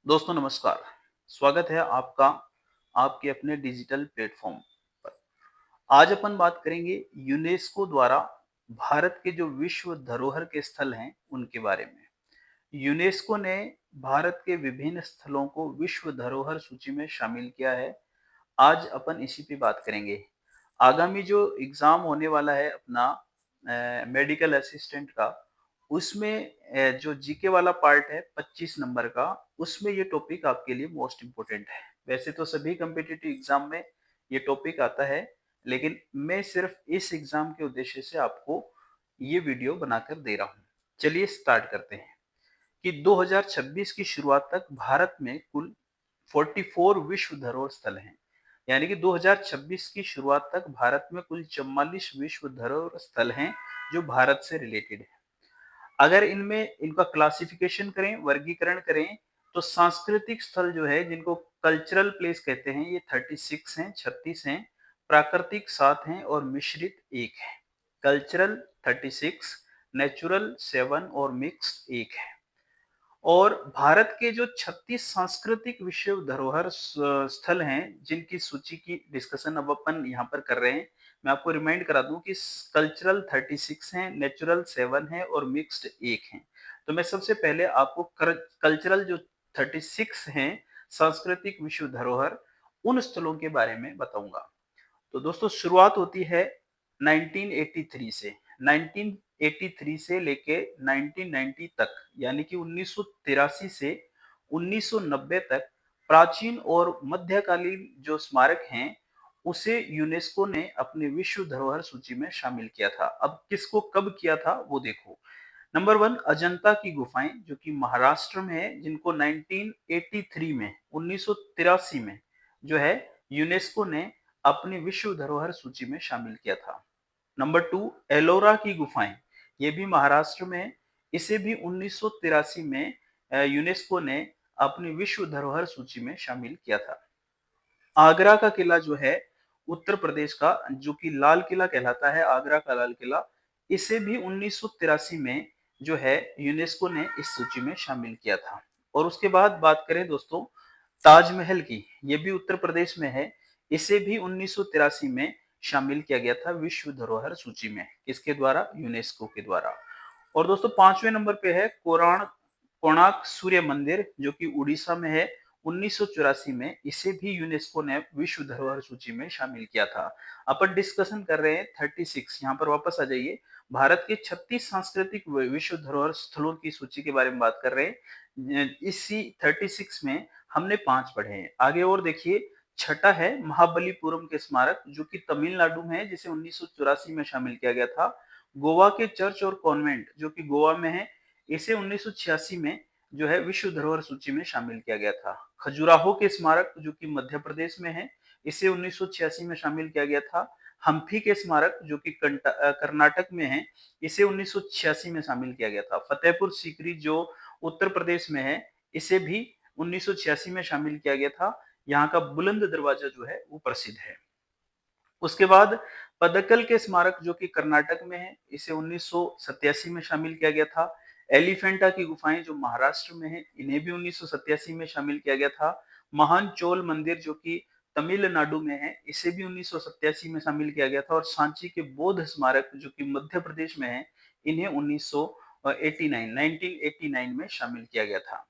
दोस्तों नमस्कार। स्वागत है आपका आपके अपने डिजिटल प्लेटफॉर्म पर। आज अपन बात करेंगे यूनेस्को द्वारा भारत के जो विश्व धरोहर के स्थल हैं उनके बारे में। यूनेस्को ने भारत के विभिन्न स्थलों को विश्व धरोहर सूची में शामिल किया है। आज अपन इसी पे बात करेंगे। आगामी जो एग्जाम होने वाला है अपना मेडिकल असिस्टेंट का, उसमें जो जीके वाला पार्ट है 25 नंबर का, उसमें ये टॉपिक आपके लिए मोस्ट इम्पोर्टेंट है। वैसे तो सभी कम्पिटिटिव एग्जाम में ये टॉपिक आता है, लेकिन मैं सिर्फ इस एग्जाम के उद्देश्य से आपको ये वीडियो बनाकर दे रहा हूँ। चलिए स्टार्ट करते हैं कि 2026 की शुरुआत तक भारत में कुल 44 विश्व धरोहर स्थल हैं। यानी कि 2026 की शुरुआत तक भारत में कुल 44 विश्व धरोहर स्थल हैं जो भारत से रिलेटेड है। अगर इनमें इनका क्लासिफिकेशन करें, वर्गीकरण करें, तो सांस्कृतिक स्थल जो है जिनको कल्चरल प्लेस कहते हैं, ये 36 हैं, 36 हैं, प्राकृतिक 7 हैं और मिश्रित 1 है। कल्चरल 36, नेचुरल 7 और मिक्स्ड 1 है। और भारत के जो 36 सांस्कृतिक विश्व धरोहर स्थल हैं जिनकी सूची की डिस्कशन अब अपन यहाँ पर कर रहे हैं। मैं आपको रिमाइंड करा दूं कि कल्चरल 36 हैं, नेचुरल 7 है और मिक्स्ड 1 है। तो मैं सबसे पहले आपको कल्चरल जो 36 हैं सांस्कृतिक विश्व धरोहर, उन स्थलों के बारे में बताऊंगा। तो दोस्तों शुरुआत होती है 1983 से। 1983 से लेके 1990 तक, यानी कि 1983 से 1990 तक प्राचीन और मध्यकालीन जो स्मारक हैं उसे यूनेस्को ने अपने विश्व धरोहर सूची में शामिल किया था। अब किसको कब किया था वो देखो। नंबर वन, अजंता की गुफाएं जो कि महाराष्ट्र में है, जिनको 1983 में 1983 में जो है यूनेस्को ने अपनी विश्व धरोहर सूची में शामिल किया था। नंबर टू, एलोरा की गुफाएं, ये भी महाराष्ट्र में है। इसे भी 1983 में यूनेस्को ने अपनी विश्व धरोहर सूची में शामिल किया था। आगरा का किला जो है उत्तर प्रदेश का, जो कि लाल किला कहलाता है, आगरा का लाल किला, इसे भी 1983 में जो है यूनेस्को ने इस सूची में शामिल किया था। और उसके बाद बात करें दोस्तों ताजमहल की, ये भी उत्तर प्रदेश में है। इसे भी 1983 में शामिल किया गया था विश्व धरोहर सूची में। किसके द्वारा? यूनेस्को के द्वारा। और दोस्तों पांचवें नंबर पे है कोणार्क सूर्य मंदिर जो कि उड़ीसा में है। 1984 में इसे भी यूनेस्को ने विश्व धरोहर सूची में शामिल किया था। अपन डिस्कशन कर रहे हैं 36, यहाँ पर वापस आ जाइए। भारत के 36 सांस्कृतिक विश्व धरोहर स्थलों की सूची के बारे में बात कर रहे हैं। इसी 36 में हमने 5 पढ़े हैं। आगे और देखिए, छठा है महाबलीपुरम के स्मारक जो कि तमिलनाडु में है, जिसे 1984 में शामिल किया गया था। गोवा के चर्च और कॉन्वेंट जो कि गोवा में है, इसे 1986 में जो है विश्व धरोहर सूची में शामिल किया गया था। खजुराहो के स्मारक जो कि मध्य प्रदेश में है, इसे 1986 में शामिल किया गया था। हम्पी के स्मारक जो कि कर्नाटक में है, इसे 1986 में शामिल किया गया था। फतेहपुर सीकरी जो उत्तर प्रदेश में है, इसे भी 1986 में शामिल किया गया था। यहाँ का बुलंद दरवाजा जो है वो प्रसिद्ध है। उसके बाद पदक्कल के स्मारक जो कि कर्नाटक में है, इसे 1987 में शामिल किया गया था। एलिफेंटा की गुफाएं जो महाराष्ट्र में है, इन्हें भी 1987 में शामिल किया गया था। महान चोल मंदिर जो कि तमिलनाडु में है, इसे भी 1987 में शामिल किया गया था। और सांची के बौद्ध स्मारक जो कि मध्य प्रदेश में है, इन्हें 1989 में शामिल किया गया था।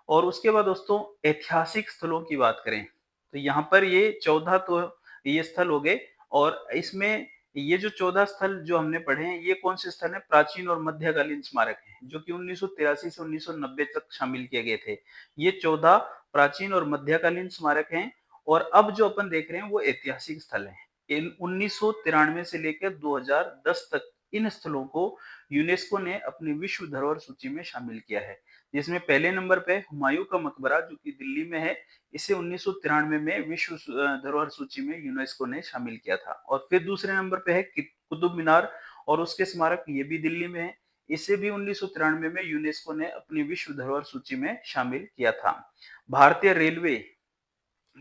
और उसके बाद दोस्तों ऐतिहासिक स्थलों की बात करें, तो यहाँ पर ये 14 तो ये स्थल हो गए। और इसमें ये जो 14 स्थल जो हमने पढ़े हैं, ये कौन से स्थल हैं? प्राचीन और मध्यकालीन स्मारक हैं जो कि 1983 से 1990 तक शामिल किए गए थे। ये 14 प्राचीन और मध्यकालीन स्मारक हैं। और अब जो अपन देख रहे हैं वो ऐतिहासिक स्थल हैं। इन 1993 से लेकर 2010 तक इन स्थलों को यूनेस्को ने अपनी विश्व धरोहर सूची में शामिल किया है। जिसमें पहले नंबर पे हुमायूं का मकबरा जो कि दिल्ली में है, इसे 1993 में विश्व धरोहर सूची में यूनेस्को ने शामिल किया था। और फिर दूसरे नंबर पे है कुतुब मीनार और उसके स्मारक, ये भी दिल्ली में है। इसे भी 1993 में यूनेस्को ने अपनी विश्व धरोहर सूची में शामिल किया था। भारतीय रेलवे,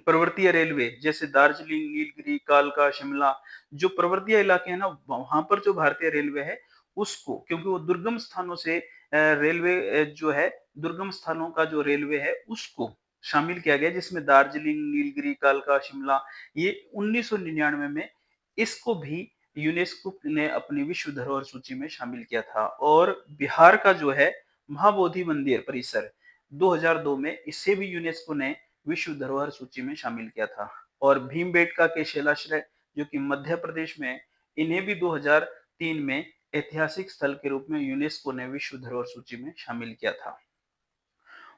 पर्वतीय रेलवे जैसे दार्जिलिंग, नीलगिरी, कालका, शिमला, जो पर्वतीय इलाके हैं ना, वहां पर जो भारतीय रेलवे है उसको, क्योंकि वो दुर्गम स्थानों से रेलवे जो है दुर्गम स्थानों का जो रेलवे है उसको शामिल किया गया, जिसमें दार्जिलिंग, नीलगिरी, कालका, शिमला, ये 1999 में इसको भी यूनेस्को ने अपनी विश्व धरोहर सूची में शामिल किया था। और बिहार का जो है महाबोधि मंदिर परिसर 2002 में इसे भी यूनेस्को ने विश्व धरोहर सूची में शामिल किया था। और भीमबेटका के शैलाश्रय जो कि मध्य प्रदेश में, इन्हें भी 2003 में ऐतिहासिक स्थल के रूप में यूनेस्को ने विश्व धरोहर सूची में शामिल किया था।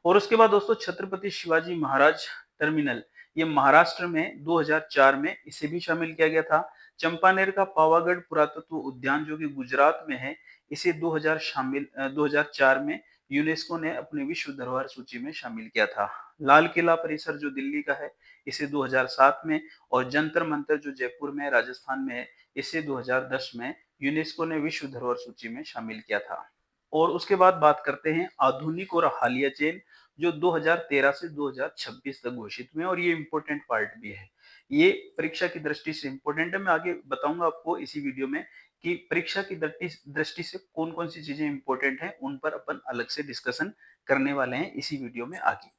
और उसके बाद दोस्तों छत्रपति शिवाजी महाराज टर्मिनल, ये महाराष्ट्र में 2004 में इसे भी शामिल किया गया था। चंपानेर का पावागढ़ पुरातत्व उद्यान जो कि गुजरात में है, इसे 2004 में यूनेस्को ने अपनी विश्व धरोहर सूची में शामिल किया था। लाल किला परिसर जो दिल्ली का है, इसे 2007 में, और जंतर मंतर जो जयपुर में राजस्थान में है, इसे 2010 में यूनेस्को ने विश्व धरोहर सूची में शामिल किया था। और उसके बाद बात करते हैं आधुनिक और हालिया चेन, जो 2013 से 2026 तक घोषित हुए हैं, और ये इम्पोर्टेंट पार्ट भी है। ये परीक्षा की दृष्टि से इम्पोर्टेंट है। मैं आगे बताऊंगा आपको इसी वीडियो में कि परीक्षा की दृष्टि से कौन कौन सी चीजें इंपॉर्टेंट हैं, उन पर अपन अलग से डिस्कशन करने वाले हैं इसी वीडियो में आगे।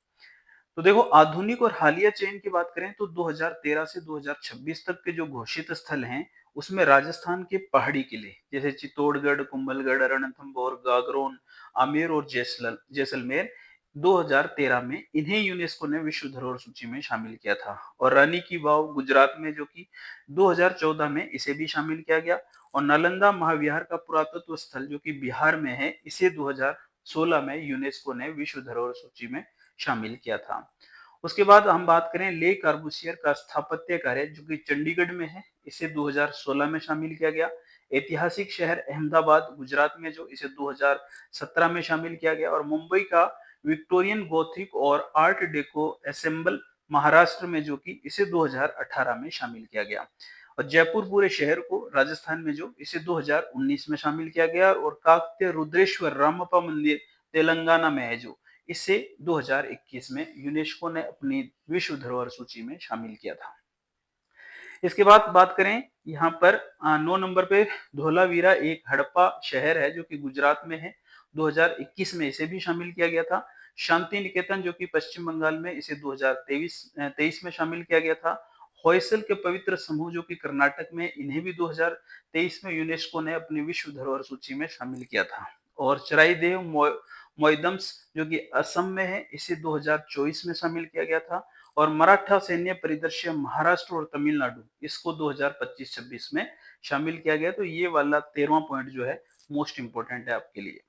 तो देखो, आधुनिक और हालिया चयन की बात करें तो 2013 से 2026 तक के जो घोषित स्थल हैं, उसमें राजस्थान के पहाड़ी किले जैसे चित्तौड़गढ़, कुंभलगढ़, रणथंभौर, गागरोन, आमेर और जैसलमेर 2013 में इन्हें यूनेस्को ने विश्व धरोहर सूची में शामिल किया था। और रानी की वाव गुजरात में जो कि 2014 में इसे भी शामिल किया गया। और नालंदा महाविहार का पुरातत्व स्थल जो कि बिहार में है, इसे 2016 में यूनेस्को ने विश्व धरोहर सूची में शामिल किया था। उसके बाद हम बात करें ले कार्बूसियर का स्थापत्य कार्य जो कि चंडीगढ़ में है, इसे 2016 में शामिल किया गया। ऐतिहासिक शहर अहमदाबाद गुजरात में जो, इसे 2017 में शामिल किया गया। और मुंबई का विक्टोरियन गोथिक और आर्ट डेको असेंबल महाराष्ट्र में जो कि इसे 2018 में शामिल किया गया। और जयपुर पूरे शहर को राजस्थान में जो, इसे 2019 में शामिल किया गया। और काकतीय रुद्रेश्वर रामप्पा मंदिर तेलंगाना में है जो, इसे 2021 में यूनेस्को ने अपनी विश्व धरोहर सूची में शामिल किया था। इसके बाद बात करें यहाँ पर 9 नंबर पे धोलावीरा एक हड़प्पा शहर है जो कि गुजरात में है, 2021 में इसे भी शामिल किया गया था। शांति निकेतन जो कि पश्चिम बंगाल में, इसे 2023 में शामिल किया गया था। होयसल के पवित्र समूह जो कि कर्नाटक में, इन्हें भी 2023 में यूनेस्को ने अपनी विश्व धरोहर सूची में शामिल किया था। और चराईदेव मोइदम्स जो कि असम में है, इसे 2024 में शामिल किया गया था। और मराठा सैन्य परिदृश्य महाराष्ट्र और तमिलनाडु, इसको 2025-26 में शामिल किया गया। तो ये वाला 13वां पॉइंट जो है मोस्ट इंपोर्टेंट है आपके लिए।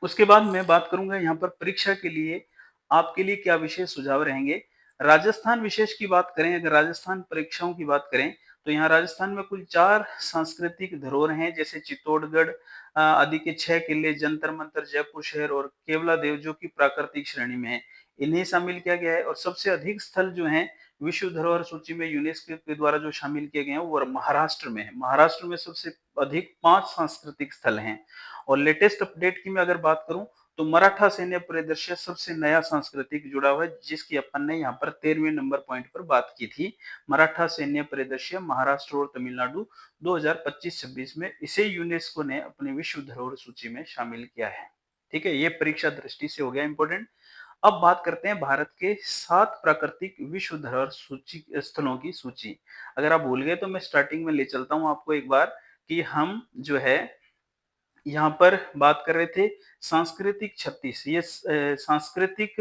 उसके बाद मैं बात करूंगा यहाँ पर परीक्षा के लिए आपके लिए क्या विशेष सुझाव रहेंगे। राजस्थान विशेष की बात करें, अगर राजस्थान परीक्षाओं की बात करें तो यहाँ राजस्थान में कुल 4 सांस्कृतिक धरोहर हैं, जैसे चित्तौड़गढ़ आदि के 6 किले, जंतर मंतर, जयपुर शहर और केवला देव जो कि प्राकृतिक श्रेणी में है, इन्हें शामिल किया गया है। और सबसे अधिक स्थल जो हैं विश्व धरोहर सूची में यूनेस्को के द्वारा जो शामिल किए गए हैं वो महाराष्ट्र में है। महाराष्ट्र में सबसे अधिक 5 सांस्कृतिक स्थल हैं। और लेटेस्ट अपडेट की मैं अगर बात करूं तो मराठा सैन्य परिदृश्य सबसे नया सांस्कृतिक जुड़ा हुआ है, जिसकी अपन ने यहाँ पर 13वें नंबर पॉइंट पर बात की थी। मराठा सैन्य परिदृश्य महाराष्ट्र और तमिलनाडु 2025-26 में, इसे यूनेस्को ने अपनी विश्व धरोहर सूची में शामिल किया है। ठीक है, ये परीक्षा दृष्टि से हो गया इंपॉर्टेंट। अब बात करते हैं भारत के 7 प्राकृतिक विश्व धरोहर सूची स्थलों की सूची। अगर आप भूल गए तो मैं स्टार्टिंग में ले चलता हूं आपको एक बार, कि हम जो है यहाँ पर बात कर रहे थे सांस्कृतिक 36, ये सांस्कृतिक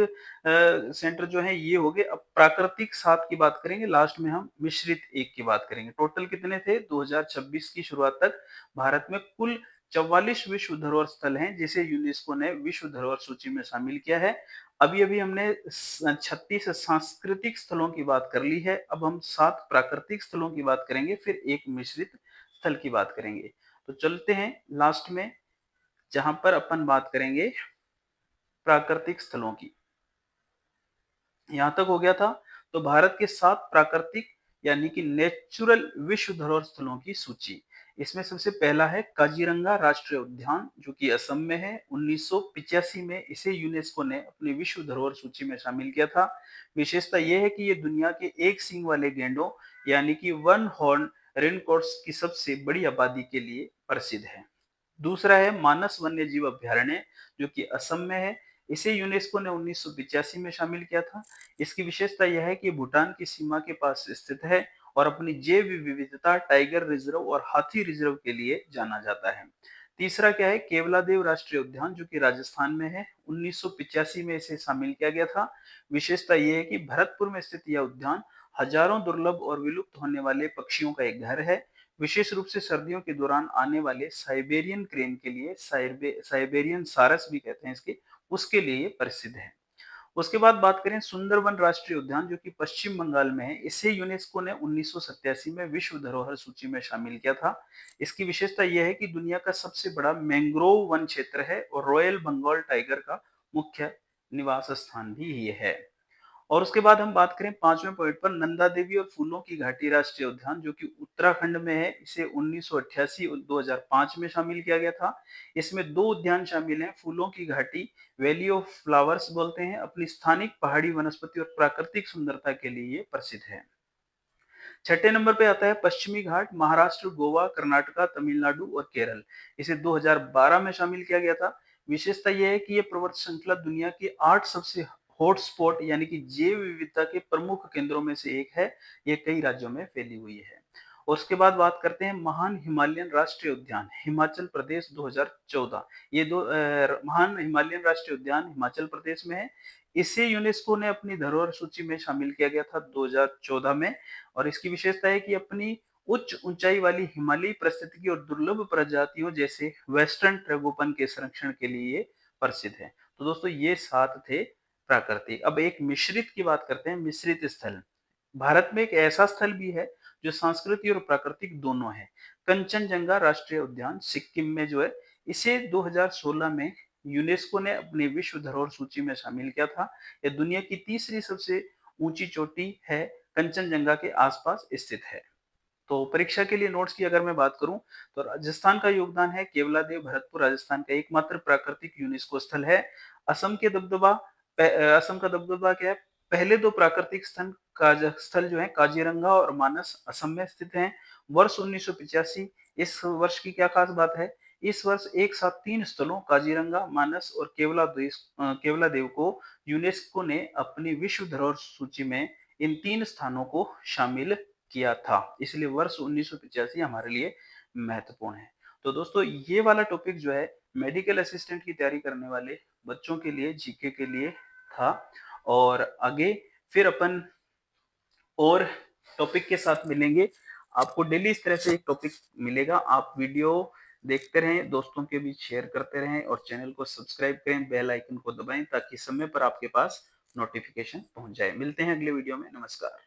सेंटर जो है ये हो गए। अब प्राकृतिक 7 की बात करेंगे, लास्ट में हम मिश्रित 1 की बात करेंगे। टोटल कितने थे 2026 की शुरुआत तक भारत में कुल 44 विश्व धरोहर स्थल हैं जिसे यूनेस्को ने विश्व धरोहर सूची में शामिल किया है। अभी अभी हमने 36 सांस्कृतिक स्थलों की बात कर ली है, अब हम 7 प्राकृतिक स्थलों की बात करेंगे, फिर एक मिश्रित स्थल की बात करेंगे। तो चलते हैं लास्ट में, जहां पर अपन बात करेंगे प्राकृतिक स्थलों की। यहां तक हो गया था। तो भारत के 7 प्राकृतिक यानी कि नेचुरल विश्व धरोहर स्थलों की सूची। इसमें सबसे पहला है काजीरंगा राष्ट्रीय उद्यान जो कि असम में है। 1985 में इसे यूनेस्को ने अपनी विश्व धरोहर सूची में शामिल किया था। विशेषता यह है कि ये दुनिया के एक सींग वाले गेंडों यानी कि वन हॉर्न रेनकोर्स की सबसे बड़ी आबादी के लिए प्रसिद्ध है। दूसरा है मानस वन्य जीव अभ्यारण्य जो कि असम में है। इसे यूनेस्को ने 1985 में शामिल किया था। इसकी विशेषता यह है कि भूटान की सीमा के पास स्थित है और अपनी जैव विविधता, टाइगर रिजर्व और हाथी रिजर्व के लिए जाना जाता है। तीसरा क्या है, केवलादेव राष्ट्रीय उद्यान जो कि राजस्थान में है, 1985 में इसे शामिल किया गया था। विशेषता ये है कि भरतपुर में स्थित यह उद्यान हजारों दुर्लभ और विलुप्त होने वाले पक्षियों का एक घर है। विशेष रूप से सर्दियों के दौरान आने वाले साइबेरियन क्रेन के लिए, साइबेरियन सारस भी कहते हैं इसके, उसके लिए ये प्रसिद्ध है। उसके बाद बात करें सुंदरवन राष्ट्रीय उद्यान जो कि पश्चिम बंगाल में है, इसे यूनेस्को ने 1987 में विश्व धरोहर सूची में शामिल किया था। इसकी विशेषता यह है कि दुनिया का सबसे बड़ा मैंग्रोव वन क्षेत्र है और रॉयल बंगाल टाइगर का मुख्य निवास स्थान भी ये है। और उसके बाद हम बात करें पांचवें पॉइंट पर, नंदा देवी और फूलों की घाटी राष्ट्रीय उद्यान जो कि उत्तराखंड में है, इसे 1988 और 2005 में शामिल किया गया था। इसमें दो उद्यान शामिल हैं, फूलों की घाटी वैली ऑफ फ्लावर्स बोलते हैं, अपनी स्थानिक पहाड़ी वनस्पति और प्राकृतिक सुंदरता के लिए ये प्रसिद्ध है। छठे नंबर पे आता है पश्चिमी घाट, महाराष्ट्र, गोवा, कर्नाटका, तमिलनाडु और केरल। इसे 2012 में शामिल किया गया था। विशेषता यह है कि ये पर्वत श्रृंखला दुनिया की 8 सबसे हॉटस्पॉट यानी कि जैव विविधता के प्रमुख केंद्रों में से एक है। ये कई राज्यों में फैली हुई है। और उसके बाद बात करते हैं महान हिमालयन राष्ट्रीय उद्यान, हिमाचल प्रदेश 2014। ये महान हिमालयन राष्ट्रीय उद्यान हिमाचल प्रदेश में है। इसे यूनेस्को ने अपनी धरोहर सूची में शामिल किया गया था 2014 में। और इसकी विशेषता है कि अपनी उच्च ऊंचाई वाली हिमालयी परिस्थितिकी और दुर्लभ प्रजातियों जैसे वेस्टर्न ट्रैगोपन के संरक्षण के लिए ये प्रसिद्ध है। तो दोस्तों ये 7 थे प्राकृतिक। अब एक मिश्रित की बात करते हैं, मिश्रित स्थल। भारत में एक ऐसा स्थल भी है जो सांस्कृतिक और प्राकृतिक दोनों है। कंचनजंगा राष्ट्रीय उद्यान सिक्किम में जो है, इसे 2016 में यूनेस्को ने अपनी विश्व धरोहर सूची में शामिल किया था। यह दुनिया की तीसरी सबसे ऊंची चोटी है, कंचनजंगा के आसपास स्थित है। तो परीक्षा के लिए नोट्स की अगर मैं बात करूं, तो राजस्थान का योगदान है। केवलादेव भरतपुर राजस्थान का एकमात्र प्राकृतिक यूनेस्को स्थल है। असम के दबदबा असम का दबदबा क्या है, पहले दो प्राकृतिक स्थल जो है काजीरंगा और मानस असम में स्थित हैं। वर्ष 1985, इस वर्ष की क्या खास बात है, इस वर्ष एक साथ 3 स्थलों काजीरंगा, मानस और केवलादेव को यूनेस्को ने अपनी विश्व धरोहर सूची में इन 3 स्थानों को शामिल किया था। इसलिए वर्ष 1985 हमारे लिए महत्वपूर्ण है। तो दोस्तों ये वाला टॉपिक जो है मेडिकल असिस्टेंट की तैयारी करने वाले बच्चों के लिए, जीके के लिए था। और आगे फिर अपन और टॉपिक के साथ मिलेंगे। आपको डेली इस तरह से एक टॉपिक मिलेगा। आप वीडियो देखते रहें, दोस्तों के बीच शेयर करते रहें और चैनल को सब्सक्राइब करें, बेल आइकन को दबाएं ताकि समय पर आपके पास नोटिफिकेशन पहुंच जाए। मिलते हैं अगले वीडियो में। नमस्कार।